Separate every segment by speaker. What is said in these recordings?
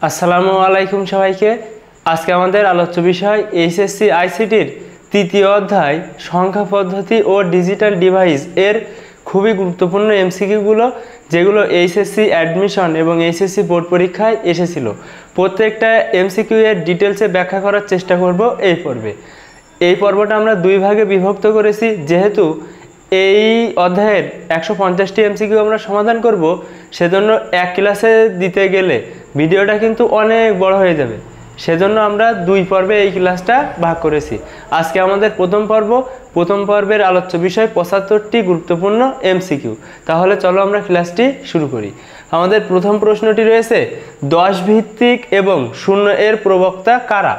Speaker 1: আসসালামু আলাইকুম সবাইকে। আজকে আমাদের আলোচ্য বিষয় এইচএসসি আইসিটির তৃতীয় অধ্যায় সংখ্যা পদ্ধতি ও ডিজিটাল ডিভাইস এর খুবই গুরুত্বপূর্ণ এমসিকিউগুলো, যেগুলো এইচএসসি অ্যাডমিশন এবং এইচএসসি বোর্ড পরীক্ষায় এসেছিল। প্রত্যেকটা এমসিকিউ এর ডিটেলসে ব্যাখ্যা করার চেষ্টা করব এই পর্বে। এই পর্বটা আমরা দুই ভাগে বিভক্ত করেছি, যেহেতু এই অধ্যায়ের 150টি এমসিকিউ আমরা সমাধান করব, সেজন্য এক ক্লাসে দিতে গেলে ভিডিওটা কিন্তু অনেক বড় হয়ে যাবে। সেজন্য আমরা দুই পর্বে এই ক্লাসটা ভাগ করেছি। আজকে আমাদের প্রথম পর্বের আলোচ্য বিষয় 75টি গুরুত্বপূর্ণ এমসিকিউ। তাহলে চলো আমরা ক্লাসটি শুরু করি। আমাদের প্রথম প্রশ্নটি রয়েছে, 10 ভিত্তিক এবং 0 এর প্রবক্তা কারা?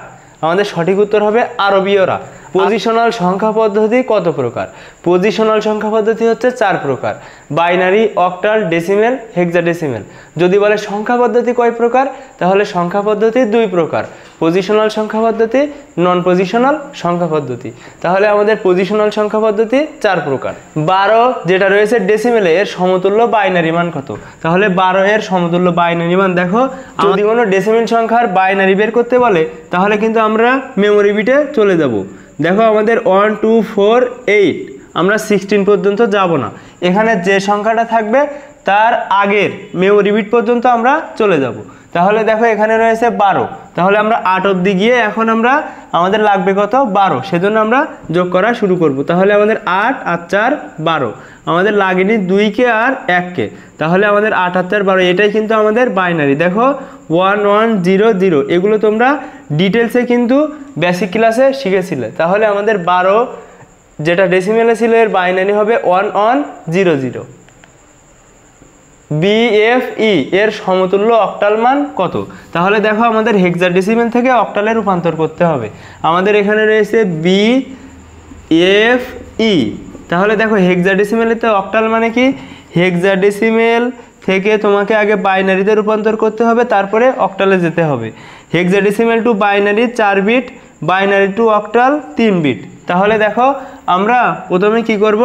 Speaker 1: আমাদের সঠিক উত্তর হবে আরবীয়রা। পজিশনাল সংখ্যা পদ্ধতি কত প্রকার? পজিশনাল সংখ্যা পদ্ধতি হচ্ছে 4 প্রকার: বাইনারি, অক্টাল, ডেসিমেল, হেক্সাডেসিমেল। যদি বলে সংখ্যা পদ্ধতি কয় প্রকার, তাহলে সংখ্যা পদ্ধতি 2 প্রকার: পজিশনাল সংখ্যা পদ্ধতি, নন পজিশনাল সংখ্যা পদ্ধতি। তাহলে আমাদের পজিশনাল সংখ্যা পদ্ধতি 4 প্রকার। 12 যেটা রয়েছে ডেসিমেলে, এর সমতুল্য বাইনারি মান কত? তাহলে 12 এর সমতুল্য বাইনারি মান দেখো, যদি কোনো ডেসিমেল সংখ্যার বাইনারি বের করতে বলে, তাহলে কিন্তু আমরা মেমোরি বিটে চলে যাব। দেখো আমাদের 1 2 4 8, আমরা 16 পর্যন্ত যাব না। এখানে যে সংখ্যাটা থাকবে তার আগের মেমোরি বিট পর্যন্ত আমরা চলে যাব। তাহলে দেখো এখানে রয়েছে 12, তাহলে আমরা 8 অবধি গিয়ে এখন আমাদের লাগবে কত? 12। সেজন্য আমরা যোগ করা শুরু করব। তাহলে আমাদের 8 আর 4 12, আমাদের লাগেনি 2কে আর 1কে। তাহলে আমাদের 8 আর 4 12, এটাই কিন্তু আমাদের বাইনারি। দেখো 1 1 0 0, এগুলো তোমরা ডিটেলসে কিন্তু বেসিক ক্লাসে শিখেছিলে। তাহলে আমাদের 12 যেটা ডেসিমেলে ছিল, এর বাইনারি হবে 1 1 0 0। BFE এর সমতুল্য অক্টাল মান কত? তাহলে দেখো আমাদের হেক্সাডেসিমেল থেকে অক্টালে রূপান্তর করতে হবে। আমাদের এখানে রয়েছে BFE। তাহলে দেখো হেক্সাডেসিমেলেতে অক্টাল মানে কি? হেক্সাডেসিমেল থেকে তোমাকে আগে বাইনারিতে রূপান্তর করতে হবে, তারপরে অক্টালে যেতে হবে। Hexadecimal to binary 4 bit, binary to octal 3 bit. তাহলে দেখো আমরা প্রথমে কি করব,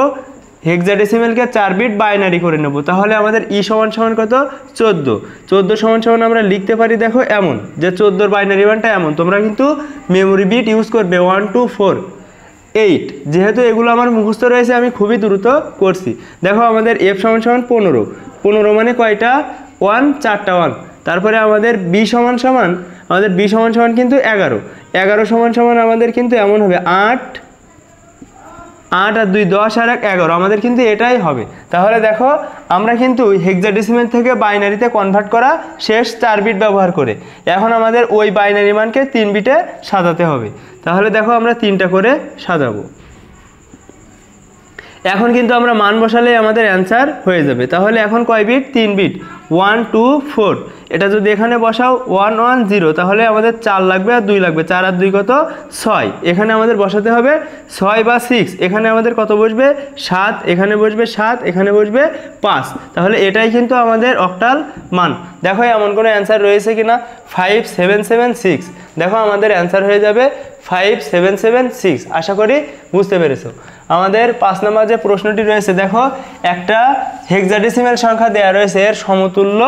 Speaker 1: হেক্সাডেসিমেলকে 4 বিট বাইনারি করে নেব। তাহলে আমাদের ই সমান সমান কত? 14। 14 সমান সমান আমরা লিখতে পারি দেখো এমন, যে 14 বাইনারি মানটা এমন। তোমরা কিন্তু মেমোরি বিট ইউজ করবে 1 2 4 8। যেহেতু এগুলো আমার মুখস্থ রয়েছে, আমি খুবই দ্রুত করছি। দেখো আমাদের এফ সমান সমান 15। 15 মানে কয়টা? 1, 4টা 1। তারপরে আমাদের বি সমান সমান, আমাদের বি সমান সমান কিন্তু 11। 11 সমান সমান আমাদের কিন্তু এমন হবে 8 আর 2 10 আর 1 11, আমাদের কিন্তু এটাই হবে। তাহলে দেখো আমরা কিন্তু হেক্সাডেসিমেল থেকে বাইনারিতে কনভার্ট করা শেষ 4 বিট ব্যবহার করে। এখন আমাদের ওই বাইনারি মানকে 3 বিটে সাজাতে হবে। তাহলে দেখো আমরা 3টা করে সাজাবো। এখন কিন্তু আমরা মান বসালে আমাদের অ্যান্সার হয়ে যাবে। তাহলে এখন কয় বিট? 3 বিট। 1 2 4, এটা যদি এখানে বসাও 1 1 0, তাহলে আমাদের 4 লাগবে আর 2 লাগবে। 4 আর 2 কত? 6। এখানে আমাদের বসাতে হবে 6 বা 6। এখানে আমাদের কত বসবে? 7। এখানে বসবে 7, এখানে বসবে 5। তাহলে এটাই কিন্তু আমাদের অক্টাল মান। দেখো এমন কোনো অ্যান্সার রয়েছে কিনা? 5776। দেখো আমাদের অ্যান্সার হয়ে যাবে 5776। আশা করি বুঝতে পেরেছো। আমাদের 5 নম্বর যে প্রশ্নটি রয়েছে, দেখো একটা হেক্সাডেসিমেল সংখ্যা দেওয়া রয়েছে, এর সমতুল্য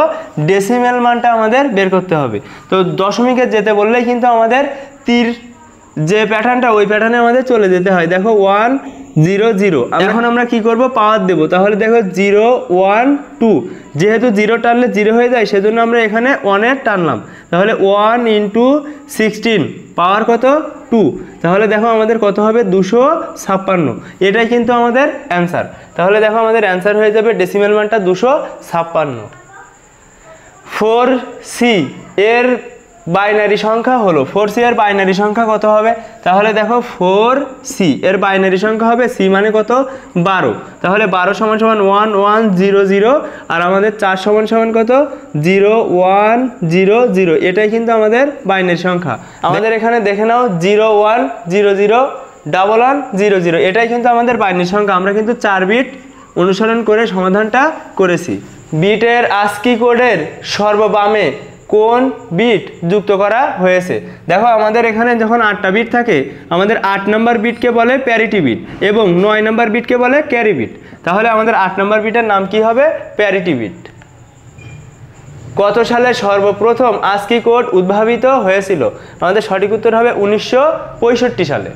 Speaker 1: ডেসিমেল মানটা আমাদের বের করতে হবে। তো দশমিকে যেতে বললেই কিন্তু আমাদের তীর যে প্যাটার্নটা, ওই প্যাটার্নে আমাদের চলে যেতে হয়। দেখো 1 0 0, এখন আমরা কি করব? পাওয়ার দেব। তাহলে দেখো 0 1 2, যেহেতু 0 টানলে 0 হয়ে যায়, সেজন্য আমরা এখানে 1 এর টানলাম। তাহলে 1 × 16, পাওয়ার কত? 2। তাহলে দেখো আমাদের কত হবে? 256। এটাই কিন্তু আমাদের অ্যান্সার। তাহলে দেখো আমাদের অ্যান্সার হয়ে যাবে ডেসিমেল মানটা 256। 4C এর বাইনারি সংখ্যা হলো, 4C এর বাইনারি সংখ্যা কত হবে? তাহলে দেখো 4C এর বাইনারি সংখ্যা হবে, C মানে কত? 12। তাহলে 12 সমান সমান 1 1 0 0, আর আমাদের 4 সমান সমান কত? 0 1 0 0। এটাই কিন্তু আমাদের বাইনারি সংখ্যা। আমাদের এখানে দেখে নাও 0 1 0 0 1 1 0 0, এটাই কিন্তু আমাদের বাইনারি সংখ্যা। আমরা কিন্তু 4 বিট অনুসরণ করে সমাধানটা করেছি। বিটের ASCII কোডের সর্ববামে কোন বিট যুক্ত করা হয়েছে? দেখো আমাদের এখানে যখন 8টা বিট থাকে, আমাদের 8 নম্বর বিটকে বলে প্যারিটি বিট এবং 9 নম্বর বিটকে বলে ক্যারি বিট। তাহলে আমাদের 8 নম্বর বিটের নাম কি হবে? Parity bit. কত সালে সর্বপ্রথম আস্কি কোড উদ্ভাবিত হয়েছিল? আমাদের সঠিক উত্তর হবে 1965 সালে।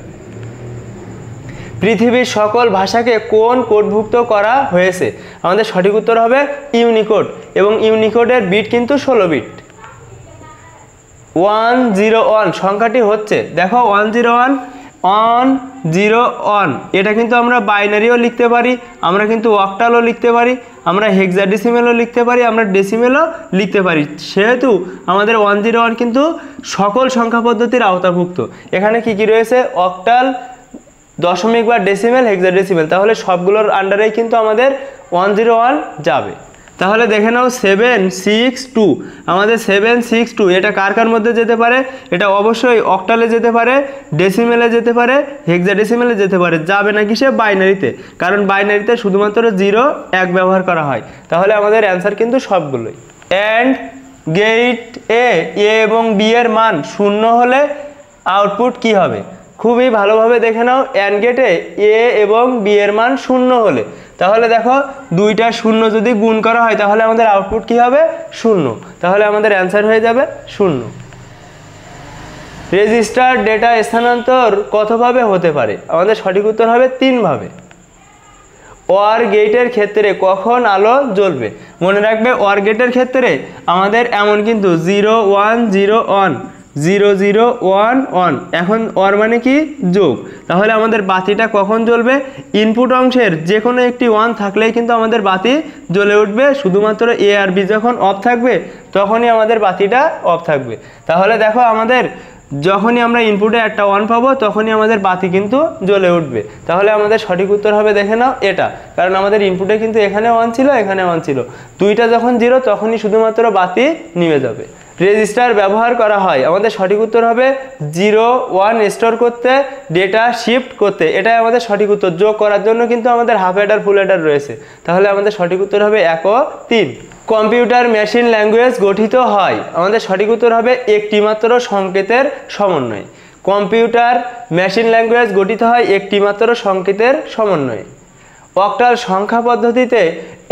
Speaker 1: পৃথিবীর সকল ভাষাকে কোন কোডভুক্ত করা হয়েছে? আমাদের সঠিক উত্তর হবে ইউনিকোড, এবং ইউনিকোডের বিট কিন্তু 16 বিট। 101 সংখ্যাটি হচ্ছে, দেখো 101 এটা কিন্তু আমরা বাইনারিও লিখতে পারি, আমরা কিন্তু অক্টালও লিখতে পারি, আমরা হেক্সাডেসিমেলও লিখতে পারি, আমরা ডেসিমেলও লিখতে পারি। সেহেতু আমাদের 101 কিন্তু সকল সংখ্যা পদ্ধতির আওতাভুক্ত। এখানে কি কি রয়েছে? অক্টাল, দশমিক বা ডেসিমেল, হেক্সাডেসিমেল, তাহলে সবগুলোর আন্ডারেই কিন্তু আমাদের 101 যাবে। তাহলে দেখে নাও 762, আমাদের 762 এটা কার কার মধ্যে যেতে পারে? এটা অবশ্যই অক্টালে যেতে পারে, ডেসিমেলে যেতে পারে, হেক্সাডেসিমেলে যেতে পারে, যাবে না কিসে? বাইনারিতে, কারণ বাইনারিতে শুধুমাত্র 0 1 ব্যবহার করা হয়। তাহলে আমাদের অ্যান্সার কিন্তু সবগুলোই। অ্যান্ড গেট এ এবং বি এর মান 0 হলে আউটপুট কি হবে? খুবই ভালোভাবে দেখে নাও, অ্যান্ড গেটে এ এবং বি এর মান 0 হলে, তাহলে দেখো দুইটা 0 যদি গুণ করা হয় তাহলে আমাদের আউটপুট কি হবে? 0। তাহলে আমাদের অ্যান্সার হয়ে যাবে 0। রেজিস্টার ডেটা স্থানান্তর কতভাবে হতে পারে? আমাদের সঠিক উত্তর হবে 3 ভাবে। ওয়ার গেটের ক্ষেত্রে কখন আলো জ্বলবে? মনে রাখবে, ওয়ার গেটের ক্ষেত্রে আমাদের এমন কিন্তু 0 1 0 1 0 0 1 1, এখন ওর মানে কি? যোগ। তাহলে আমাদের বাতিটা কখন জ্বলবে? ইনপুট অংশের যে কোনো একটি 1 থাকলেই কিন্তু আমাদের বাতি জ্বলে উঠবে, শুধুমাত্র এ আর বি যখন অফ থাকবে তখনই আমাদের বাতিটা অফ থাকবে। তাহলে দেখো আমাদের যখনই আমরা ইনপুটে একটা 1 পাবো তখনই আমাদের বাতি কিন্তু জ্বলে উঠবে। তাহলে আমাদের সঠিক উত্তর হবে, দেখে নাও, এটা, কারণ আমাদের ইনপুটে কিন্তু এখানে 1 ছিল, এখানে 1 ছিল, দুইটা যখন 0 তখনই শুধুমাত্র বাতি নিভে যাবে। রেজিস্টার ব্যবহার করা হয়, আমাদের সঠিক উত্তর হবে 0 1 স্টোর করতে, ডেটা শিফট করতে, এটাই আমাদের সঠিক উত্তর। যোগ করার জন্য কিন্তু আমাদের হাফ অ্যাডার ফুল অ্যাডার রয়েছে। তাহলে আমাদের সঠিক উত্তর হবে 1 ও 3। কম্পিউটার মেশিন ল্যাঙ্গুয়েজ গঠিত হয়, আমাদের সঠিক উত্তর হবে একটি মাত্র সংকেতের সমন্বয়ে। কম্পিউটার মেশিন ল্যাঙ্গুয়েজ গঠিত হয় একটি মাত্র সংকেতের সমন্বয়ে। অক্টাল সংখ্যা পদ্ধতিতে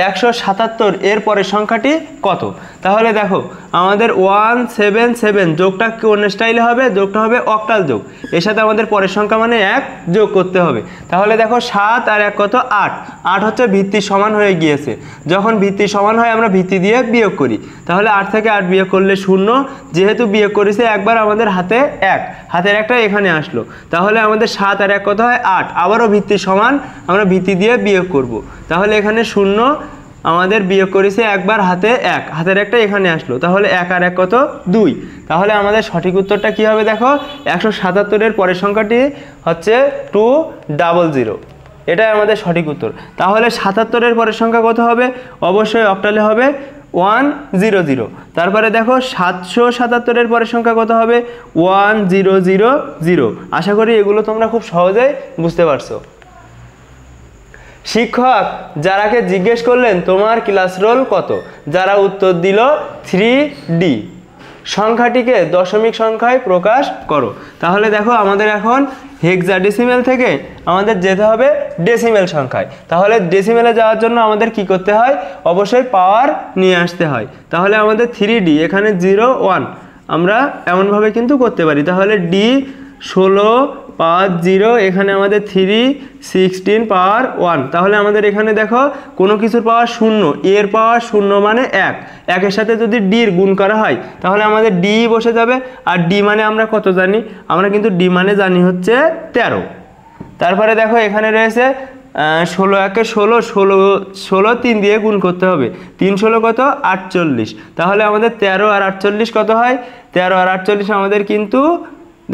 Speaker 1: 177 এর পরের সংখ্যাটি কত? তাহলে দেখো আমাদের 177 যোগটা কোন স্টাইলে হবে? যোগটা হবে অক্টাল যোগ, এর সাথে আমাদের পরের সংখ্যা মানে 1 যোগ করতে হবে। তাহলে দেখো 7 আর 1 কত? 8, 8 হচ্ছে ভিত্তির সমান হয়ে গিয়েছে। যখন ভিত্তির সমান হয় আমরা ভিত্তি দিয়ে বিয়োগ করি, তাহলে 8 থেকে 8 বিয়োগ করলে 0, যেহেতু বিয়োগ করেছে একবার আমাদের হাতে 1, হাতের একটা এখানে আসলো, তাহলে আমাদের 7 আর 1 কত হয়? 8, আবারও ভিত্তির সমান, আমরা ভিত্তি দিয়ে বিয়োগ করব, তাহলে এখানে 0 আমাদের বিয়োগ করেছে একবার, হাতে 1, হাতের একটা এখানে আসলো, তাহলে 1 আর 1 কত? 2। তাহলে আমাদের সঠিক উত্তরটা কি হবে? দেখো 177 এর পরের সংখ্যাটি হচ্ছে 200, এটাই আমাদের সঠিক উত্তর। তাহলে 77 এর পরের সংখ্যা কত হবে? অবশ্যই অক্টালে হবে 100। তারপরে দেখো 777 এর পরের সংখ্যা কত হবে? 1000। আশা করি এগুলো তোমরা খুব সহজেই বুঝতে পারছো। শিক্ষক যারাকে জিজ্ঞেস করলেন তোমার ক্লাস রোল কত? যারা উত্তর দিল 3D, সংখ্যাটিকে দশমিক সংখ্যায় প্রকাশ করো। তাহলে দেখো আমাদের এখন হেক্সাডেসিমেল থেকে আমাদের যেতে হবে ডেসিমেল সংখ্যায়। তাহলে ডেসিমেলে যাওয়ার জন্য আমাদের কি করতে হয়? অবশ্যই পাওয়ার নিয়ে আসতে হয়। তাহলে আমাদের 3D, এখানে 0 1 আমরা এমনভাবে কিন্তু করতে পারি। তাহলে D 16 পাওয়ার 0, এখানে আমাদের 3 16 পাওয়ার 1। তাহলে আমাদের এখানে দেখো কোনো কিছুর পাওয়ার 0, এর পাওয়ার 0 মানে 1, একের সাথে যদি ডির গুণ করা হয় তাহলে আমাদের ডি বসে যাবে। আর ডি মানে আমরা কত জানি? আমরা কিন্তু ডি মানে জানি হচ্ছে 13। তারপরে দেখো এখানে রয়েছে 16 একে 16, 16 3 দিয়ে গুণ করতে হবে, 3 16 কত? 48। তাহলে আমাদের 13 আর 48 কত হয়? 13 আর 48 আমাদের কিন্তু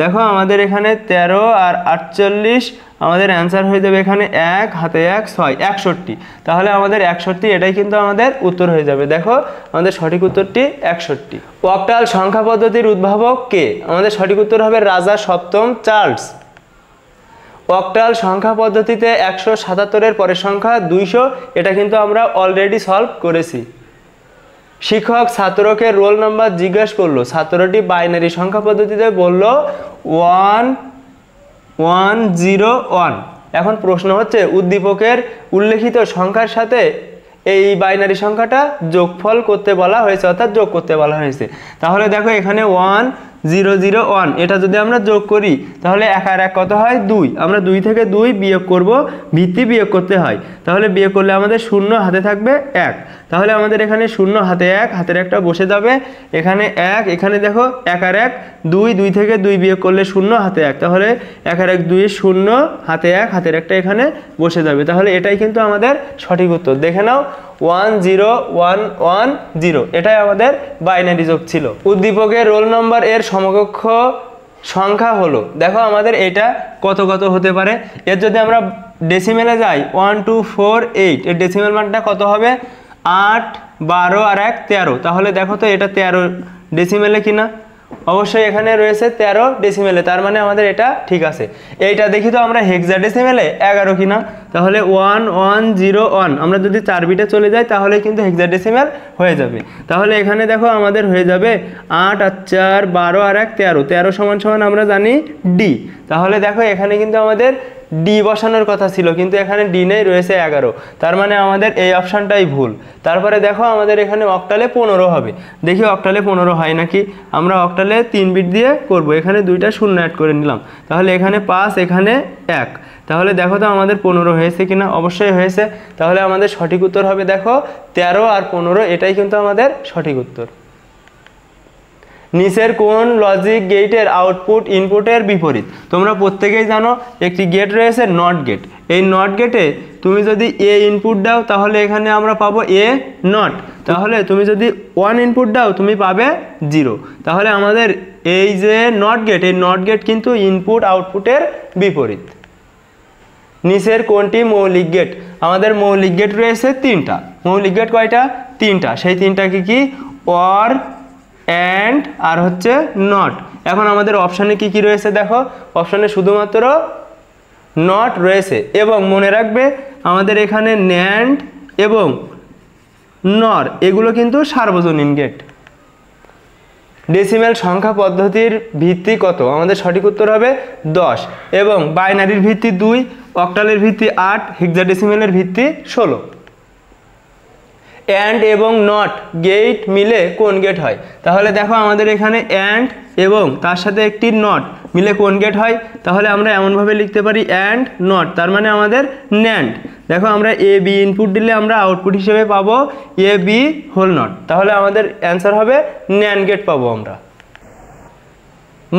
Speaker 1: দেখো আমাদের এখানে 13 আর 48 আমাদের অ্যান্সার হয়ে যাবে এখানে 1 হাতে 1 6 61। তাহলে আমাদের 61, এটাই কিন্তু আমাদের উত্তর হয়ে যাবে। দেখো আমাদের সঠিক উত্তরটি 61। অক্টাল সংখ্যা পদ্ধতির উদ্ভাবক কে? আমাদের সঠিক উত্তর হবে রাজা সপ্তম চার্লস। অক্টাল সংখ্যা পদ্ধতিতে 177 এর পরের সংখ্যা 200, এটা কিন্তু আমরা অলরেডি সলভ করেছি। শিক্ষক ছাত্রকে রোল নাম্বার জিজ্ঞেস করলো, ছাত্রটি বাইনারি সংখ্যা পদ্ধতিতে বলল 1101। এখন প্রশ্ন হচ্ছে উদ্দীপকের উল্লেখিত সংখ্যার সাথে এই বাইনারি সংখ্যাটা যোগফল করতে বলা হয়েছে, অর্থাৎ যোগ করতে বলা হয়েছে। তাহলে দেখো এখানে 1 0 0 1 এটা যদি আমরা যোগ করি তাহলে 1 আর 1 কত হয় 2, আমরা 2 থেকে 2 বিয়োগ করব, ভিত্তি বিয়োগ করতে হয়, তাহলে বিয়োগ করলে আমাদের 0 হাতে থাকবে 1, তাহলে আমাদের এখানে 0 হাতে 1, হাতের একটা বসে যাবে, এখানে 1, এখানে দেখো 1 আর 1 2, 2 থেকে 2 বিয়োগ করলে 0 হাতে 1, তাহলে 1 আর 1 2 0 হাতে 1, হাতের একটা এখানে বসে যাবে, তাহলে এটাই কিন্তু আমাদের সঠিক উত্তর। দেখে নাও 1 0 1 1 0 এটাই আমাদের বাইনারি যোগ ছিল। উদ্দীপকের রোল নম্বর এর সমকক্ষ সংখ্যা হলো, দেখো আমাদের এটা কত কত হতে পারে, এর যদি আমরা ডেসিমেলে যাই 1 2 4 8, এর ডেসিমেল মানটা কত হবে 8 12 আর 1 13, তাহলে দেখো তো এটা 13 ডেসিমেলে কিনা, অবশ্যই এখানে রয়েছে 13 ডেসিমেলে, তার মানে আমাদের এটা ঠিক আছে। এইটা দেখি তো আমরা হেক্সাডেসিমেলে 11 কিনা, তাহলে 1 1 0 1 আমরা যদি 4 বিটে চলে যাই তাহলে কিন্তু হেক্সাডেসিমেল হয়ে যাবে, তাহলে এখানে দেখো আমাদের হয়ে যাবে 8 আর 4 12 আর 1 13, 13 সমান সমান আমরা জানি ডি, তাহলে দেখো এখানে কিন্তু আমাদের ডি বসানোর কথা ছিল, কিন্তু এখানে ডি নেই, রয়েছে 11, তার মানে আমাদের এই অপশানটাই ভুল। তারপরে দেখো আমাদের এখানে অক্টালে 15 হবে, দেখি অক্টালে 15 হয় নাকি, আমরা অক্টালে 3 বিট দিয়ে করব, এখানে 2টা শূন্য অ্যাড করে নিলাম, তাহলে এখানে 5 এখানে 1, তাহলে দেখো তো আমাদের 15 হয়েছে কিনা, অবশ্যই হয়েছে, তাহলে আমাদের সঠিক উত্তর হবে দেখো 13 আর 15, এটাই কিন্তু আমাদের সঠিক উত্তর। নিচের কোন লজিক গেটের আউটপুট ইনপুটের বিপরীত? তোমরা প্রত্যেকেই জানো একটি গেট রয়েছে নট গেট, এই নট গেটে তুমি যদি এ ইনপুট দাও তাহলে এখানে আমরা পাবো এ নট, তাহলে তুমি যদি 1 ইনপুট দাও তুমি পাবে 0, তাহলে আমাদের এই যে নট গেট, এই নট গেট কিন্তু ইনপুট আউটপুটের বিপরীত। নিচের কোনটি মৌলিক গেট? আমাদের মৌলিক গেট রয়েছে 3টা, মৌলিক গেট কয়টা 3টা, সেই 3টা কি অর অ্যান্ড আর হচ্ছে নট। এখন আমাদের অপশানে কি কি রয়েছে দেখো, অপশানে শুধুমাত্র নট রয়েছে, এবং মনে রাখবে আমাদের এখানে ন্যান্ড এবং নর এগুলো কিন্তু সার্বজনীন গেট। ডেসিমেল সংখ্যা পদ্ধতির ভিত্তি কত? আমাদের সঠিক উত্তর হবে 10, এবং বাইনারির ভিত্তি 2, অক্টালের ভিত্তি 8, হেক্সাডেসিমেলের ভিত্তি 16। অ্যান্ড এবং নট গেট মিলে কোন গেট হয়? তাহলে দেখো আমাদের এখানে অ্যান্ড এবং তার সাথে একটি নট মিলে কোন গেট হয়? তাহলে আমরা এমনভাবে লিখতে পারি অ্যান্ড নট, তার মানে আমাদের ন্যান্ড। দেখো আমরা এ বি ইনপুট দিলে আমরা আউটপুট হিসেবে পাবো এ বি হোল নট, তাহলে আমাদের অ্যান্সার হবে ন্যান্ড গেট পাবো আমরা।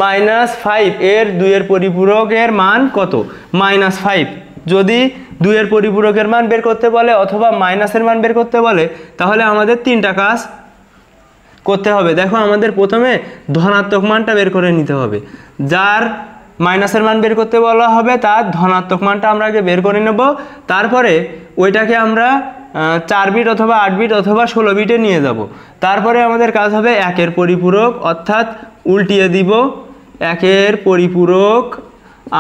Speaker 1: -5 এর 2 এর পরিপূরকের মান কত? -5 যদি 2 এর পরিপূরকের মান বের করতে বলে অথবা মাইনাসের মান বের করতে বলে তাহলে আমাদের 3টা কাজ করতে হবে। দেখো আমাদের প্রথমে ধনাত্মক মানটা বের করে নিতে হবে, যার মাইনাসের মান বের করতে বলা হবে তার ধনাত্মক মানটা আমরা আগে বের করে নেব, তারপরে ওইটাকে আমরা 4 বিট অথবা 8 বিট অথবা 16 বিটে নিয়ে যাব। তারপরে আমাদের কাজ হবে 1 এর পরিপূরক, অর্থাৎ উল্টিয়ে দিব 1 এর পরিপূরক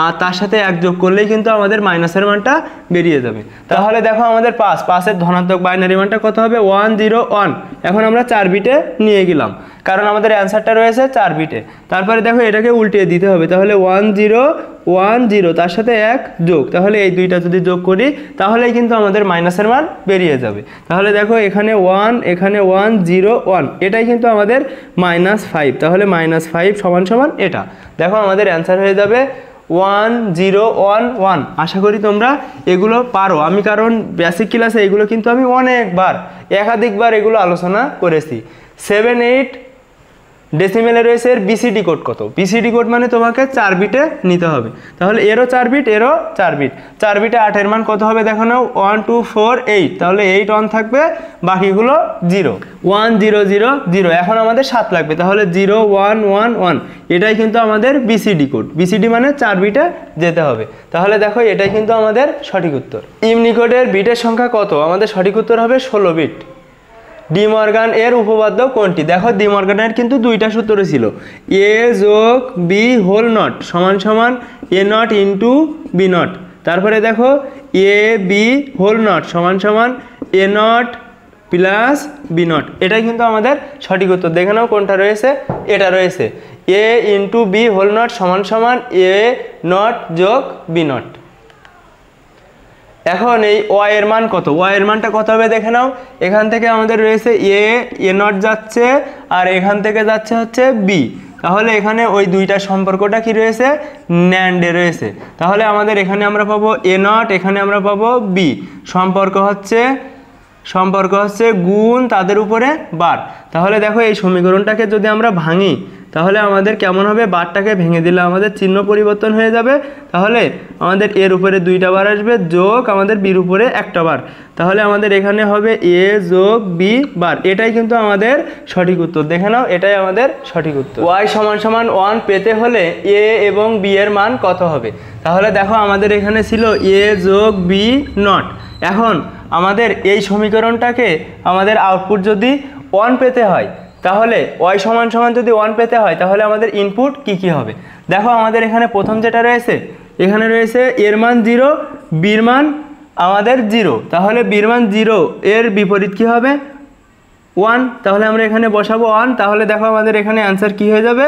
Speaker 1: আর তার সাথে 1 যোগ করলেই কিন্তু আমাদের মাইনাসের মানটা বেরিয়ে যাবে। তাহলে দেখো আমাদের 5 এর ধনাত্মক বাইনারি মানটা কত হবে? 1 0 1। এখন আমরা 4 বিটে নিয়ে গেলাম কারণ আমাদের অ্যান্সারটা রয়েছে 4 বিটে। তারপরে দেখো এটাকে উল্টিয়ে দিতে হবে, তাহলে 1 0 1 0 তার সাথে 1 যোগ, তাহলে এই দুইটা যদি যোগ করি তাহলেই কিন্তু আমাদের মাইনাসের মান বেরিয়ে যাবে। তাহলে দেখো এখানে 1 এখানে 1 0 1, এটাই কিন্তু আমাদের -5, তাহলে -5 সমান সমান এটা। দেখো আমাদের অ্যান্সার হয়ে যাবে 1 0 1 1। আশা করি তোমরা এগুলো পারো, আমি কারণ বেসিক ক্লাসে এগুলো কিন্তু আমি অনেকবার একাধিকবার এগুলো আলোচনা করেছি। 7 8 ডেসিমেলে রয়েছে এর বিসিডি কোড কত? বিসিডি কোড মানে তোমাকে 4 বিটে নিতে হবে, তাহলে এরও 4 বিট এরও 4 বিট। 4 বিটে 8 এর মান কত হবে দেখো নাও, 1 2 4 8, তাহলে 8 1 থাকবে, বাকিগুলো 0 1 0 0 0। এখন আমাদের 7 লাগবে, তাহলে 0 1 1 1, এটাই কিন্তু আমাদের বিসিডি কোড। বিসিডি মানে 4 বিটে যেতে হবে, তাহলে দেখো এটাই কিন্তু আমাদের সঠিক উত্তর। ইউনিকোডের বিটের সংখ্যা কত? আমাদের সঠিক উত্তর হবে 16 বিট। ডি মর্গান এর উপপাদ্য কোনটি? দেখো ডি মর্গানের কিন্তু 2টা সূত্র ছিল, এ যোগ বি হোল নট সমান সমান এ নট ইন্টু বি নট, তারপরে দেখো এ বি হোল নট সমান সমান এ নট প্লাস বি নট, এটাই কিন্তু আমাদের সঠিক উত্তর। দেখে নাও কোনটা রয়েছে, এটা রয়েছে এ ইন্টু বি হোল নট সমান সমান এ নট যোগ বি নট। এখন এই ওয়াই এর মান কত, ওয়াই এর মানটা কত হবে দেখে নাও। এখান থেকে আমাদের রয়েছে এ নট যাচ্ছে আর এখান থেকে যাচ্ছে হচ্ছে বি, তাহলে এখানে ওই দুইটা সম্পর্কটা কি রয়েছে, ন্যান্ডে রয়েছে। তাহলে আমাদের এখানে আমরা পাবো এ নট, এখানে আমরা পাবো বি, সম্পর্ক হচ্ছে গুণ তাদের উপরে বার। তাহলে দেখো এই সমীকরণটাকে যদি আমরা ভাঙি তাহলে আমাদের কেমন হবে, বারটাকে ভেঙে দিলে আমাদের চিহ্ন পরিবর্তন হয়ে যাবে। তাহলে আমাদের এর উপরে 2টা বার আসবে যোগ আমাদের বির উপরে 1টা বার, তাহলে আমাদের এখানে হবে এ যোগ বি বার। এটাই কিন্তু আমাদের সঠিক উত্তর, দেখে নাও এটাই আমাদের সঠিক উত্তর। ওয়াই সমান সমান 1 পেতে হলে এ এবং বি এর মান কত হবে। তাহলে দেখো আমাদের এখানে ছিল এ যোগ বি নট। এখন আমাদের এই সমীকরণটাকে আমাদের আউটপুট যদি 1 পেতে হয়, তাহলে ওয়াই সমান সমান যদি 1 পেতে হয় তাহলে আমাদের ইনপুট কি হবে। দেখো আমাদের এখানে প্রথম যেটা রয়েছে, এখানে রয়েছে এর মান 0, বির মান আমাদের 0, তাহলে বির মান 0 এর বিপরীত কি হবে 1, তাহলে আমরা এখানে বসাবো 1। তাহলে দেখো আমাদের এখানে অ্যান্সার কি হয়ে যাবে,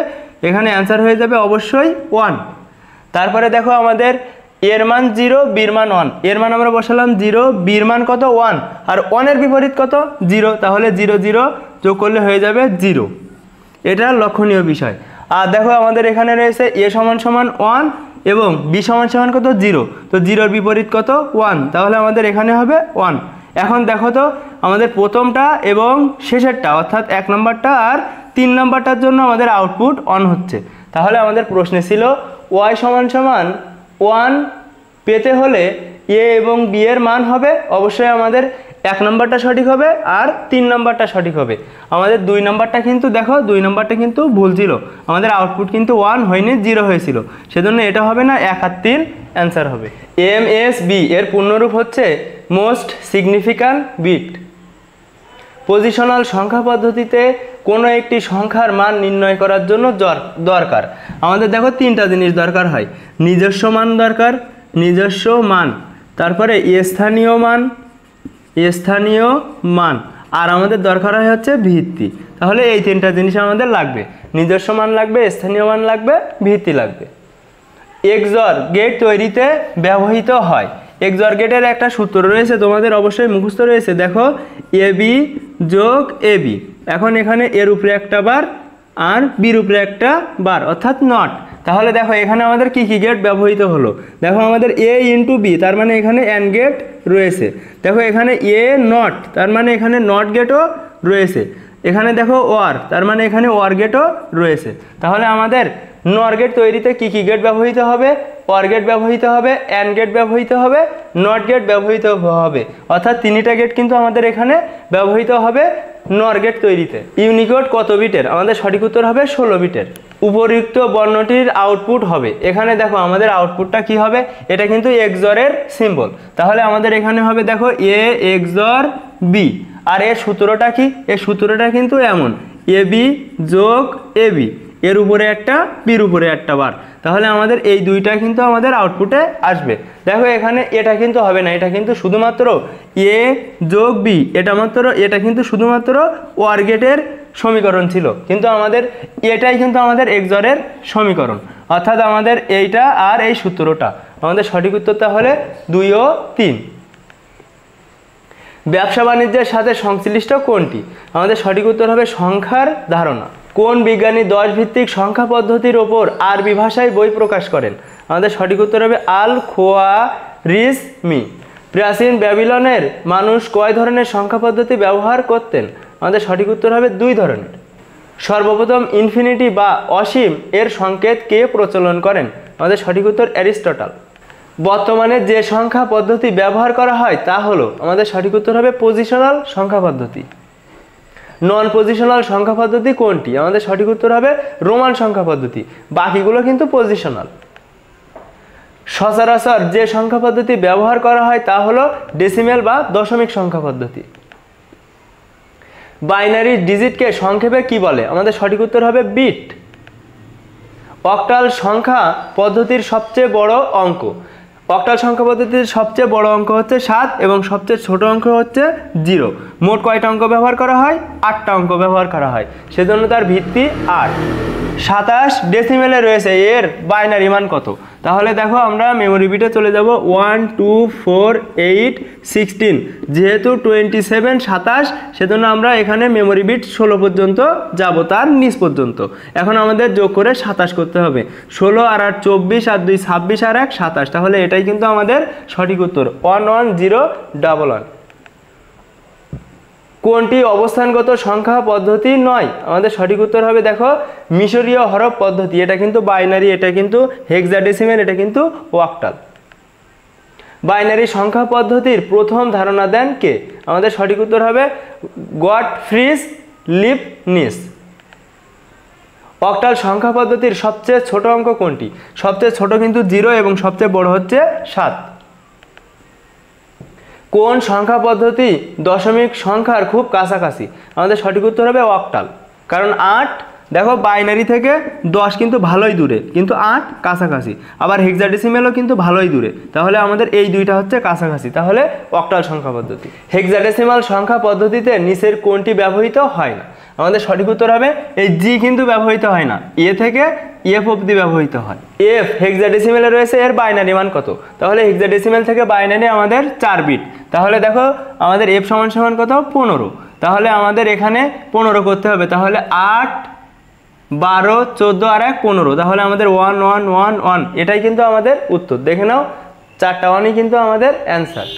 Speaker 1: এখানে অ্যান্সার হয়ে যাবে অবশ্যই 1। তারপরে দেখো আমাদের এর মান 0, বির মান 1, এর মান আমরা বসালাম 0, বির মান কত 1, আর 1 এর বিপরীত কত 0, তাহলে 0 0 যোগ করলে হয়ে যাবে 0। এটা লক্ষণীয় বিষয়। আর দেখো আমাদের এখানে রয়েছে এ সমান সমান 1 এবং বি সমান সমান কত 0, তো 0 এর বিপরীত কত 1, তাহলে আমাদের এখানে হবে 1। এখন দেখো তো আমাদের প্রথমটা এবং শেষেরটা অর্থাৎ 1 নম্বরটা আর 3 নম্বরটার জন্য আমাদের আউটপুট অন হচ্ছে। তাহলে আমাদের প্রশ্নে ছিল ওয়াই সমান সমান 1 পেতে হলে এ এবং বি এর মান হবে, অবশ্যই আমাদের 1 নম্বরটা সঠিক হবে আর 3 নম্বরটা সঠিক হবে। আমাদের 2 নম্বরটা কিন্তু দেখো 2 নম্বরটা কিন্তু ভুল ছিল, আমাদের আউটপুট কিন্তু 1 হয়নি 0 হয়েছিল, সেজন্য এটা হবে না, 1 আর 3 অ্যান্সার হবে। এমএসবি এর পূর্ণরূপ হচ্ছে মোস্ট সিগনিফিক্যান্ট বিট। পজিশনাল সংখ্যা পদ্ধতিতে কোনো একটি সংখ্যার মান নির্ণয় করার জন্য দরকার আমাদের দেখো 3টা জিনিস দরকার হয়, নিজস্ব মান দরকার, নিজস্ব মান, তারপরে স্থানীয় মান, আর আমাদের দরকার হয় হচ্ছে ভিত্তি। তাহলে এই 3টা জিনিস আমাদের লাগবে, নিজস্ব মান লাগবে, স্থানীয় মান লাগবে, ভিত্তি লাগবে। এক্সঅর গেট তৈরিতে ব্যবহৃত হয়। এক্সঅর গেটের একটা সূত্র রয়েছে, তোমাদের অবশ্যই মুখস্থ রয়েছে, দেখো এবি যোগ এবি। এখন এখানে এর উপরে একটা বার আর বির উপরে একটা বার অর্থাৎ নট। তাহলে দেখো এখানে আমাদের কি গেট ব্যবহৃত হলো, দেখো আমাদের এ ইন্টু বি, তার মানে এখানে অ্যান্ড গেট রয়েছে। দেখো এখানে এ নট, তার মানে এখানে নট গেটও রয়েছে। এখানে দেখো ওয়ার, তার মানে এখানে ওয়ার গেটও রয়েছে। তাহলে আমাদের নর গেট তৈরিতে কি গেট ব্যবহৃত হবে, ওয়ার গেট ব্যবহৃত হবে, অ্যান্ড গেট ব্যবহৃত হবে, নট গেট ব্যবহৃত হবে, অর্থাৎ 3টা গেট কিন্তু আমাদের এখানে ব্যবহৃত হবে নর গেট তৈরিতে। ইউনিকোড কত বিটের, আমাদের সঠিক উত্তর হবে 16 বিটের। উপরিউক্ত বর্ণটির আউটপুট হবে, এখানে দেখো আমাদের আউটপুটটা কি হবে, এটা কিন্তু এক্সঅরের সিম্বল, তাহলে আমাদের এখানে হবে দেখো এ এক্সঅর বি। আর এর সূত্রটা কি, এর সূত্রটা কিন্তু এমন এ বি যোগ এ বি, এর উপরে একটা বির উপরে একটা বার, তাহলে আমাদের এই দুইটা কিন্তু আমাদের আউটপুটে আসবে। দেখো এখানে এটা কিন্তু হবে না, এটা কিন্তু শুধুমাত্র এ যোগ বি, এটা কিন্তু শুধুমাত্র ওয়ার গেটের সমীকরণ ছিল, কিন্তু আমাদের এটাই কিন্তু আমাদের এক্সঅরের সমীকরণ, অর্থাৎ আমাদের এইটা আর এই সূত্রটা। আমাদের সঠিক উত্তর তাহলে 2 ও 3। ব্যবসা বাণিজ্যের সাথে সংশ্লিষ্ট কোনটি, আমাদের সঠিক উত্তর হবে সংখ্যার ধারণা। কোন বিজ্ঞানী 10 ভিত্তিক সংখ্যা পদ্ধতির ওপর আরবি ভাষায় বই প্রকাশ করেন, আমাদের সঠিক উত্তর হবে আল খোয়ারিজমি। প্রাচীন ব্যাবিলনের মানুষ কয় ধরনের সংখ্যা পদ্ধতি ব্যবহার করতেন, আমাদের সঠিক উত্তর হবে 2 ধরনের। সর্বপ্রথম ইনফিনিটি বা অসীম এর সংকেত কে প্রচলন করেন, আমাদের সঠিক উত্তর অ্যারিস্টটল। বর্তমানে যে সংখ্যা পদ্ধতি ব্যবহার করা হয় তা হলো, আমাদের সঠিক উত্তর হবে পজিশনাল সংখ্যা পদ্ধতি। নন পজিশনাল সংখ্যা পদ্ধতি কোনটি, আমাদের সঠিক উত্তর হবে রোমান সংখ্যা পদ্ধতি, বাকিগুলো কিন্তু পজিশনাল। সচরাচর যে সংখ্যা পদ্ধতি ব্যবহার করা হয় তা হলো ডেসিমেল বা দশমিক সংখ্যা পদ্ধতি। বাইনারি ডিজিটকে সংক্ষেপে কি বলে, আমাদের সঠিক উত্তর হবে বিট। অক্টাল সংখ্যা পদ্ধতির সবচেয়ে বড় অঙ্ক, অক্টাল সংখ্যা পদ্ধতির সবচেয়ে বড় অঙ্ক হচ্ছে 7 এবং সবচেয়ে ছোট অঙ্ক হচ্ছে 0। মোট কয়টা অঙ্ক ব্যবহার করা হয়, 8টা অঙ্ক ব্যবহার করা হয়, সেজন্য তার ভিত্তি 8। 27 ডেসিমেলে রয়েছে, এর বাইনারি মান কত, তাহলে দেখো আমরা মেমোরি বিটে চলে যাব 1 2 4 8 16, যেহেতু 27 27 সেজন্য আমরা এখানে মেমোরি বিট 16 পর্যন্ত যাব, তার নিচ পর্যন্ত। এখন আমাদের যোগ করে 27 করতে হবে। 16 আর 8 24 আর 2 26 আর 1 27, তাহলে এটাই কিন্তু আমাদের সঠিক উত্তর 11011। কোনটি অবস্থানগত সংখ্যা পদ্ধতি নয়? আমাদের সঠিক উত্তর হবে দেখো মিশরীয় হরফ পদ্ধতি। এটা কিন্তু বাইনারি, এটা কিন্তু হেক্সাডেসিমেল, এটা কিন্তু অক্টাল। বাইনারি সংখ্যা পদ্ধতির প্রথম ধারণা দেন কে? আমাদের সঠিক উত্তর হবে গটফ্রিড লিবনিজ। অক্টাল সংখ্যা পদ্ধতির সবচেয়ে ছোট অঙ্ক কোনটি? সবচেয়ে ছোট কিন্তু 0 এবং সবচেয়ে বড় হচ্ছে 7। কোন সংখ্যা পদ্ধতি দশমিক সংখ্যার খুব কাছাকাছি? আমাদের সঠিক উত্তর হবে অক্টাল। কারণ 8 দেখো বাইনারি থেকে 10 কিন্তু ভালোই দূরে, কিন্তু 8 কাছাকাছি। আবার হেক্সাডেসিমেলও কিন্তু ভালোই দূরে, তাহলে আমাদের এই দুইটা হচ্ছে কাছাকাছি, তাহলে অক্টাল সংখ্যা পদ্ধতি। হেক্সাডেসিমাল সংখ্যা পদ্ধতিতে নিচের কোনটি ব্যবহৃত হয় না? আমাদের সঠিক উত্তর হবে এই জি কিন্তু ব্যবহৃত হয় না, এ থেকে এফ অবধি ব্যবহৃত হয়। এফ হেক্সাডেসিমেলে রয়েছে, এর বাইনারি মান কত? তাহলে হেক্সাডেসিমেল থেকে বাইনারি আমাদের 4 বিট। তাহলে দেখো আমাদের এফ সমান সমান কত? 15। তাহলে আমাদের এখানে 15 করতে হবে। তাহলে 8 12 14 আর 1 15, তাহলে আমাদের 1 1 1 1, এটাই কিন্তু আমাদের উত্তর। দেখে নাও 4টা 1ই কিন্তু আমাদের অ্যান্সার।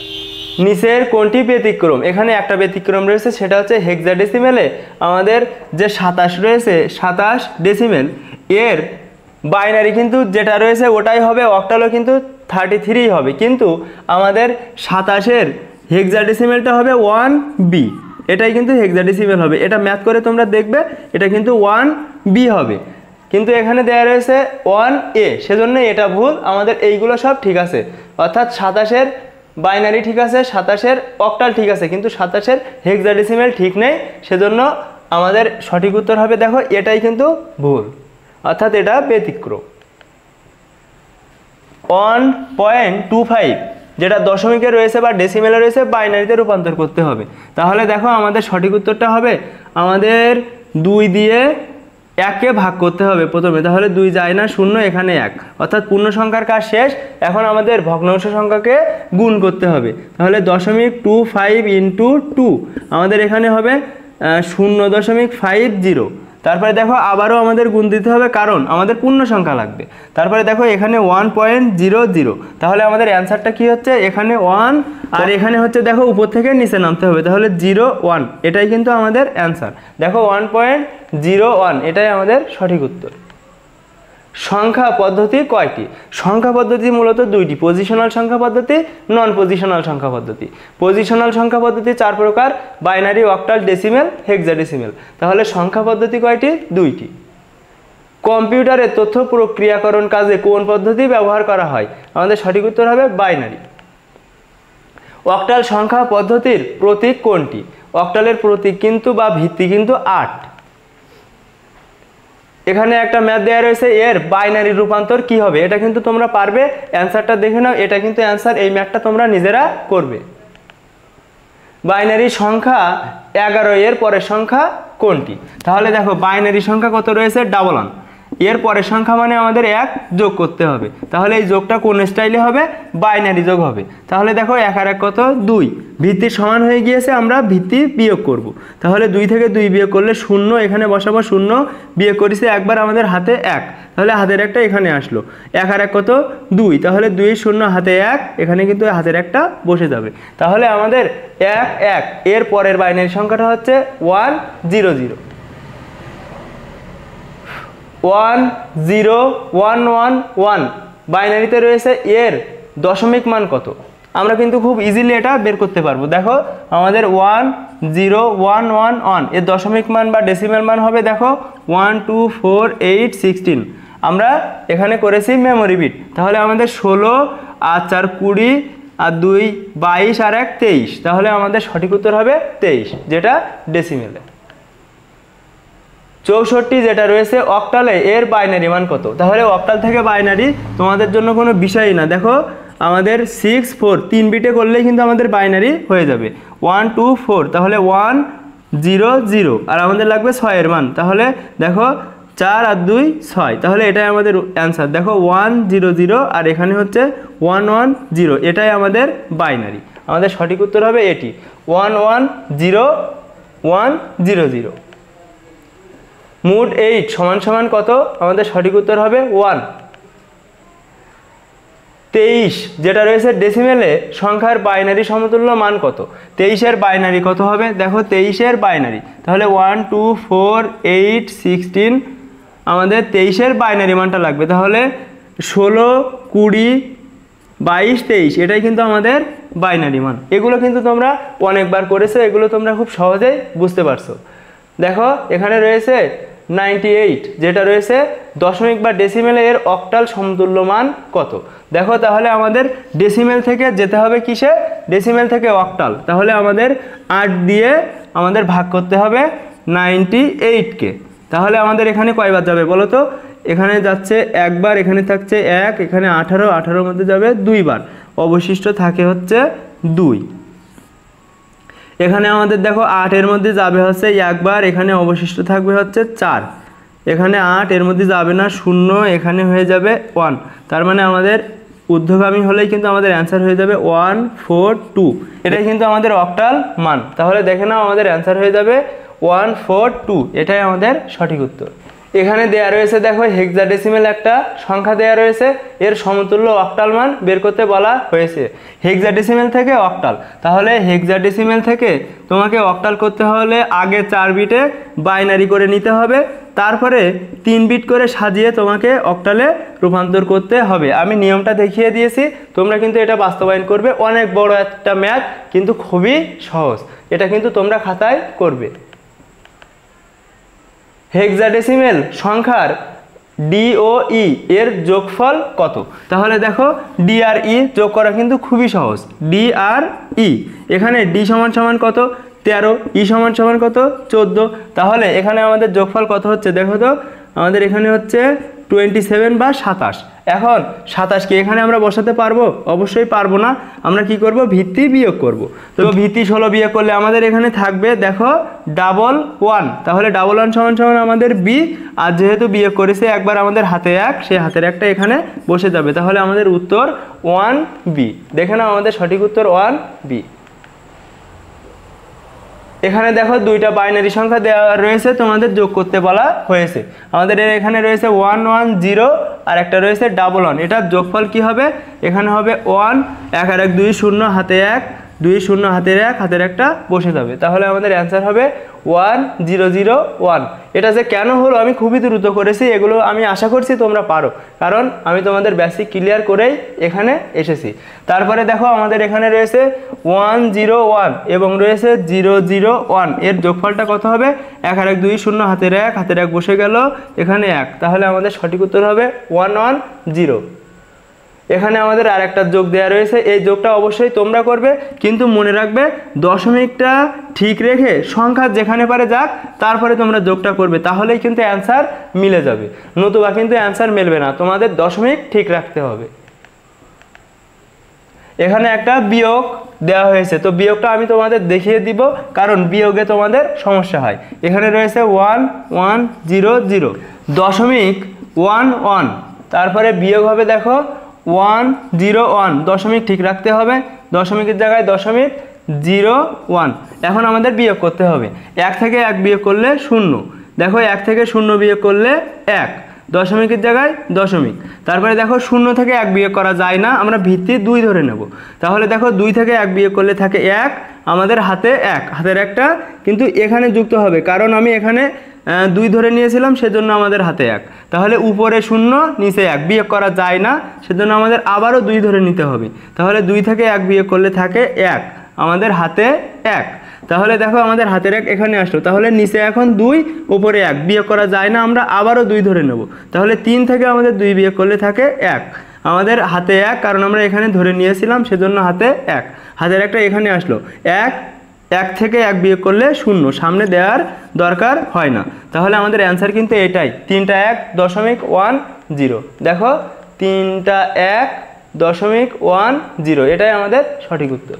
Speaker 1: নিচের কোনটি ব্যতিক্রম? এখানে একটা ব্যতিক্রম রয়েছে, সেটা হচ্ছে হেক্সাডেসিমেলে আমাদের যে 27 রয়েছে, 27 ডেসিমেল, এর বাইনারি কিন্তু যেটা রয়েছে ওটাই হবে, অক্টালও কিন্তু 33 হবে, কিন্তু আমাদের 27-এর হেক্সাডেসিমেলটা হবে 1B। এটাই কিন্তু হেক্সাডেসিমেল হবে। এটা ম্যাথ করে তোমরা দেখবে, এটা কিন্তু 1B হবে, কিন্তু এখানে দেওয়া রয়েছে 1A, সেজন্য এটা ভুল। আমাদের এইগুলো সব ঠিক আছে, অর্থাৎ 27-এর বাইনারি ঠিক আছে, 27-এর অক্টাল ঠিক আছে, কিন্তু 27-এর হেক্সাডেসিমেল ঠিক নেই, সেজন্য আমাদের সঠিক উত্তর হবে দেখো এটাই কিন্তু ভুল, অর্থাৎ এটা ব্যতিক্রম। 1.25 যেটা দশমিকে রয়েছে বা ডেসিমেলে রয়েছে, বাইনারিতে রূপান্তর করতে হবে। তাহলে দেখো আমাদের সঠিক উত্তরটা হবে আমাদের 2 দিয়ে 1-কে ভাগ করতে হবে প্রথমে, তাহলে 2 যায় না, 0, এখানে 1, অর্থাৎ পূর্ণ সংখ্যার কাজ শেষ। এখন আমাদের ভগ্নাংশ সংখ্যাকে গুণ করতে হবে। তাহলে 0.25 ইন্টু 2, আমাদের এখানে হবে 0.50। তারপরে দেখো আবারও আমাদের গুণ দিতে হবে, কারণ আমাদের পূর্ণ সংখ্যা লাগবে। তারপরে দেখো এখানে 1.00, তাহলে আমাদের অ্যান্সারটা কি হচ্ছে? এখানে 1 আর এখানে হচ্ছে দেখো উপর থেকে নিচে নামতে হবে, তাহলে 0 1, এটাই কিন্তু আমাদের অ্যান্সার। দেখো 1.01, এটাই আমাদের সঠিক উত্তর। সংখ্যা পদ্ধতি কয়টি? সংখ্যা পদ্ধতি মূলত 2টি, পজিশনাল সংখ্যা পদ্ধতি, নন পজিশনাল সংখ্যা পদ্ধতি। পজিশনাল সংখ্যা পদ্ধতি 4 প্রকার: বাইনারি, অক্টাল, ডেসিমেল, হেক্সাডেসিমেল। তাহলে সংখ্যা পদ্ধতি কয়টি? 2টি। কম্পিউটারে তথ্য প্রক্রিয়াকরণ কাজে কোন পদ্ধতি ব্যবহার করা হয়? আমাদের সঠিক উত্তর হবে বাইনারি। অক্টাল সংখ্যা পদ্ধতির প্রতীক কোনটি? অক্টালের প্রতীক কিন্তু বা ভিত্তি কিন্তু 8। এখানে একটা ম্যাথ দেওয়া রয়েছে, এর বাইনারি রূপান্তর কি হবে? এটা কিন্তু তোমরা পারবে, অ্যান্সারটা দেখে নাও, এটা কিন্তু অ্যান্সার। এই ম্যাথটা তোমরা নিজেরা করবে। বাইনারি সংখ্যা 11, এর পরের সংখ্যা কোনটি? তাহলে দেখো বাইনারি সংখ্যা কত রয়েছে? 11। এর পরের সংখ্যা মানে আমাদের 1 যোগ করতে হবে। তাহলে এই যোগটা কোন স্টাইলে হবে? বাইনারি যোগ হবে। তাহলে দেখো 1 আর 1 কত? 2। ভিত্তি সমান হয়ে গিয়েছে, আমরা ভিত্তি বিয়োগ করব। তাহলে 2 থেকে 2 বিয়োগ করলে 0, এখানে বসাবো 0, বিয়োগ করেছি একবার, আমাদের হাতে 1, তাহলে হাতের একটা এখানে আসলো। 1 আর 1 কত? 2, তাহলে 2 0 হাতে 1, এখানে কিন্তু হাতের একটা বসে যাবে। তাহলে আমাদের 1 1, এর পরের বাইনারি সংখ্যাটা হচ্ছে 100। 10111 বাইনারিতে রয়েছে, এর দশমিক মান কত? আমরা কিন্তু খুব ইজিলি এটা বের করতে পারবো। দেখো আমাদের 10111, এর দশমিক মান বা ডেসিমেল মান হবে দেখো 12486। আমরা এখানে করেছি মেমোরি বিট, তাহলে আমাদের 16 আর 4 20 আর 2 22 আর 1 23, তাহলে আমাদের সঠিক উত্তর হবে 23, যেটা ডেসিমেলে। 64 যেটা রয়েছে অক্টালে, এর বাইনারি মান কত? তাহলে অক্টাল থেকে বাইনারি তোমাদের জন্য কোনো বিষয়ই না। দেখো আমাদের 6 4 3 বিটে করলেই কিন্তু আমাদের বাইনারি হয়ে যাবে। 1 2 4, তাহলে 100, আর আমাদের লাগবে 6 এর মান। তাহলে দেখো 4 আর 2 6, তাহলে এটাই আমাদের অ্যান্সার। দেখো 1 0 0 আর এখানে হচ্ছে 1 1 0, এটাই আমাদের বাইনারি। আমাদের সঠিক উত্তর হবে এটি 1 1 0 1 0 0। মোট 8 সমান সমান কত? আমাদের সঠিক উত্তর হবে 1। 23 যেটা রয়েছে ডেসিমেলে সংখ্যার বাইনারি সমতুল্য মান কত? 23-এর বাইনারি কত হবে? দেখো 23-এর বাইনারি, তাহলে 1 2 4 8 16, আমাদের 23-এর বাইনারি মানটা লাগবে। তাহলে 16 20 22 23, এটাই কিন্তু আমাদের বাইনারি মান। এগুলো কিন্তু তোমরা অনেকবার করেছো, এগুলো তোমরা খুব সহজেই বুঝতে পারছো। দেখো এখানে রয়েছে 98, যেটা রয়েছে দশমিক বা ডেসিমেলে এর অক্টাল সমতুল্য মান কত? দেখো তাহলে আমাদের ডেসিমেল থেকে যেতে হবে কিসে? ডেসিমেল থেকে অক্টাল। তাহলে আমাদের 8 দিয়ে আমাদের ভাগ করতে হবে 98-কে। তাহলে আমাদের এখানে কয়বার যাবে বলো তো? এখানে যাচ্ছে একবার, এখানে থাকছে 1, এখানে 18, 18-র মধ্যে যাবে 2 বার, অবশিষ্ট থাকে হচ্ছে 2। এখানে আমাদের দেখো 8-এর মধ্যে যাবে হচ্ছে একবার, এখানে অবশিষ্ট থাকবে হচ্ছে 4, এখানে 8 এর মধ্যে যাবে না 0, এখানে হয়ে যাবে 1। তার মানে আমাদের ঊর্ধ্বগামী হলেই কিন্তু আমাদের অ্যান্সার হয়ে যাবে 1 4 2, এটাই কিন্তু আমাদের অক্টাল মান। তাহলে দেখে নাও আমাদের অ্যান্সার হয়ে যাবে 1 4 2, এটাই আমাদের সঠিক উত্তর। এখানে দেয়া রয়েছে দেখো হেক্সাডেসিমেল একটা সংখ্যা দেয়া রয়েছে, এর সমতুল্য অক্টাল মান বের করতে বলা হয়েছে হেক্সাডেসিমেল থেকে অক্টাল। তাহলে হেক্সাডেসিমেল থেকে তোমাকে অক্টাল করতে হলে আগে 4 বিটে বাইনারি করে নিতে হবে, তারপরে 3 বিট করে সাজিয়ে তোমাকে অক্টালে রূপান্তর করতে হবে। আমি নিয়মটা দেখিয়ে দিয়েছি, তোমরা কিন্তু এটা বাস্তবায়ন করবে। অনেক বড় একটা ম্যাথ, কিন্তু খুবই সহজ, এটা কিন্তু তোমরা খাতায় করবে। হেক্সাডেসিমেল সংখ্যার ডি ও ই এর যোগফল কত? তাহলে দেখো ডি আর ই যোগ করা কিন্তু খুবই সহজ। ডি আর ই, এখানে ডি সমান সমান কত? 13, ই সমান সমান কত? 14। তাহলে এখানে আমাদের যোগফল কত হচ্ছে দেখো তো? আমাদের এখানে হচ্ছে 27 বা 27। এখন 27কে এখানে আমরা বসাতে পারবো? অবশ্যই পারবো না। আমরা কি করব? ভিত্তি বিয়োগ করব। তো ভিত্তি 16 বিয়োগ করলে আমাদের এখানে থাকবে দেখো 1 তাহলে 1 সমান সমান আমাদের বি, আর যেহেতু বিয়োগ করেছে একবার আমাদের হাতে 1, সেই হাতের একটা এখানে বসে যাবে। তাহলে আমাদের উত্তর 1B। দেখে নাও আমাদের সঠিক উত্তর 1B। এখানে দেখো 2টা বাইনারি সংখ্যা দেওয়া রয়েছে, তোমাদের যোগ করতে বলা হয়েছে। আমাদের এখানে রয়েছে 1 1 0 আর একটা রয়েছে 1 1। এটার যোগফল কি হবে? এখানে হবে 1 1 আর 1 2 0, হাতে 1 2 0, হাতের 1, হাতের একটা বসে যাবে। তাহলে আমাদের অ্যান্সার হবে 1 0 0 1। এটা যে কেন হলো আমি খুবই দ্রুত করেছি, এগুলো আমি আশা করছি তোমরা পারো, কারণ আমি তোমাদের বেসিক ক্লিয়ার করেই এখানে এসেছি। তারপরে দেখো আমাদের এখানে রয়েছে 1 0 1 এবং রয়েছে 0 0 1, এর যোগফলটা কত হবে? 1 আর 1 2 0, হাতের 1, হাতের 1 বসে গেল, এখানে 1। তাহলে আমাদের সঠিক উত্তর হবে 1 1 0। এখানে আমাদের আর একটা যোগ দেওয়া রয়েছে, এই যোগটা অবশ্যই তোমরা করবে, কিন্তু মনে রাখবে দশমিকটা ঠিক রেখে সংখ্যা যেখানে পারে যাক, তারপরে তোমরা যোগটা করবে, তাহলেই কিন্তু অ্যান্সার মিলে যাবে, নতুবা কিন্তু অ্যান্সার মিলবে না। তোমাদের দশমিক ঠিক রাখতে হবে। এখানে একটা বিয়োগ দেওয়া হয়েছে, তো বিয়োগটা আমি তোমাদের দেখিয়ে দিব, কারণ বিয়োগে তোমাদের সমস্যা হয়। এখানে রয়েছে 1 1 0 0, দশমিক 1 1, তারপরে বিয়োগ হবে দেখো 1 0 1, দশমিক ঠিক রাখতে হবে, দশমিকের জায়গায় দশমিক 0 1। এখন আমাদের বিয়োগ করতে হবে, 1 থেকে 1 বিয়োগ করলে 0, দেখো 1 থেকে 0 বিয়োগ করলে 1, দশমিকের জায়গায় দশমিক। তারপরে দেখো 0 থেকে 1 বিয়োগ করা যায় না, আমরা ভিত্তি 2 ধরে নেব। তাহলে দেখো 2 থেকে 1 বিয়োগ করলে থাকে 1, আমাদের হাতে 1, হাতের একটা কিন্তু এখানে যুক্ত হবে, কারণ আমি এখানে 2 ধরে নিয়েছিলাম, সেজন্য আমাদের হাতে 1। তাহলে উপরে 0 নিচে 1, বিয়োগ করা যায় না, সেজন্য আমাদের আবারও 2 ধরে নিতে হবে। তাহলে 2 থেকে 1 বিয়োগ করলে থাকে 1, আমাদের হাতে 1। তাহলে দেখো আমাদের হাতের 1 এখানে আসলো, তাহলে নিচে এখন 2, উপরে 1, বিয়োগ করা যায় না, আমরা আবারও 2 ধরে নেব। তাহলে 3 থেকে আমাদের 2 বিয়োগ করলে থাকে 1, আমাদের হাতে 1, কারণ আমরা এখানে ধরে নিয়েছিলাম, সেজন্য হাতে 1, হাতের একটা এখানে আসলো 1, 1 থেকে 1 বিয়োগ করলে 0, সামনে দেওয়ার দরকার হয় না। তাহলে আমাদের অ্যান্সার কিন্তু এটাই, 3টা 1 দশমিক 1 0। দেখো 3টা 1 দশমিক 1 0, এটাই আমাদের সঠিক উত্তর।